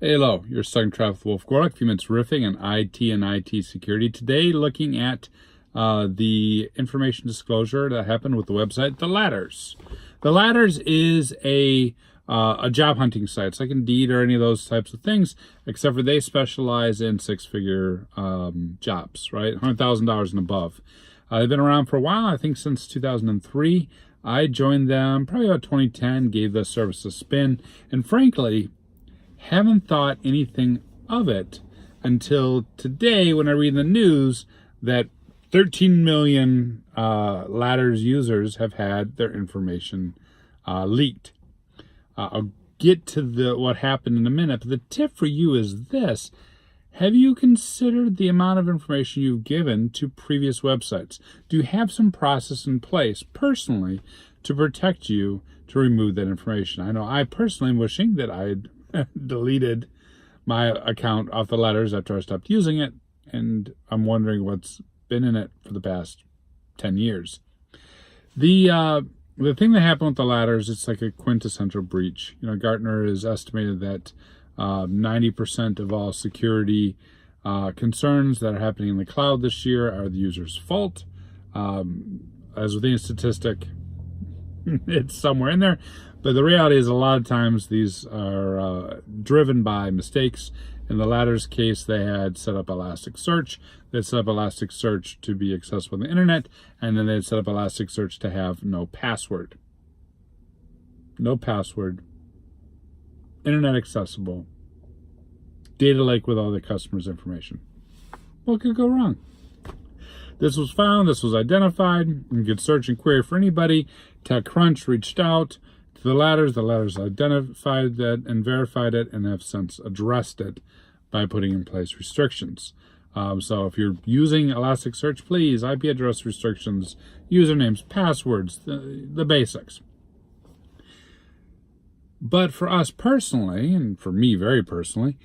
Hey, hello, you're stuck in traffic with Wolf Gorlick. A few minutes riffing on IT and IT security. Today, looking at the information disclosure that happened with the website TheLadders. TheLadders is a job hunting site. It's like Indeed or any of those types of things, except for they specialize in six-figure jobs, right? $100,000 and above. They've been around for a while, I think since 2003. I joined them probably about 2010, gave the service a spin, and frankly, haven't thought anything of it until today when I read in the news that 13 million Ladders users have had their information leaked. I'll get to what happened in a minute, but the tip for you is this. Have you considered the amount of information you've given to previous websites? Do you have some process in place personally to protect you to remove that information? I know I personally am wishing that I'd deleted my account off TheLadders after I stopped using it, and I'm wondering what's been in it for the past 10 years. The thing that happened with TheLadders, it's like a quintessential breach. You know, Gartner has estimated that 90% of all security concerns that are happening in the cloud this year are the user's fault. As with any statistic, it's somewhere in there. But the reality is a lot of times these are driven by mistakes. In the Ladders case, they had set up ElasticSearch. They set up ElasticSearch to be accessible on the internet, and then they had set up ElasticSearch to have no password. No password. Internet accessible. Data lake with all the customer's information. What could go wrong? This was found, this was identified. You could search and query for anybody. TechCrunch reached out to TheLadders. TheLadders identified that and verified it and have since addressed it by putting in place restrictions. So if you're using ElasticSearch, please, IP address restrictions, usernames, passwords, the basics. But for us personally, and for me very personally,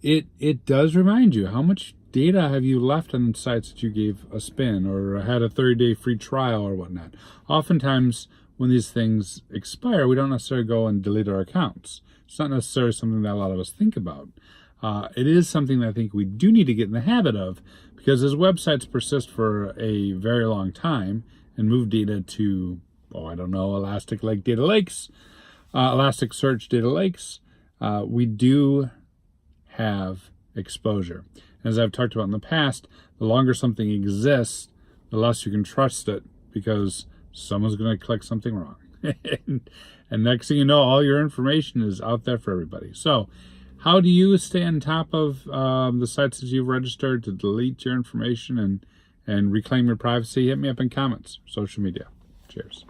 it does remind you, how much data have you left on sites that you gave a spin or had a 30-day free trial or whatnot? Oftentimes, when these things expire, we don't necessarily go and delete our accounts. It's not necessarily something that a lot of us think about. It is something that I think we do need to get in the habit of, because as websites persist for a very long time and move data to, Elastic Lake data lakes, ElasticSearch data lakes, we do have exposure. As I've talked about in the past, the longer something exists, the less you can trust it, because someone's going to click something wrong. and next thing you know, all your information is out there for everybody. So how do you stay on top of the sites that you've registered to delete your information and reclaim your privacy? Hit me up in comments, social media. Cheers.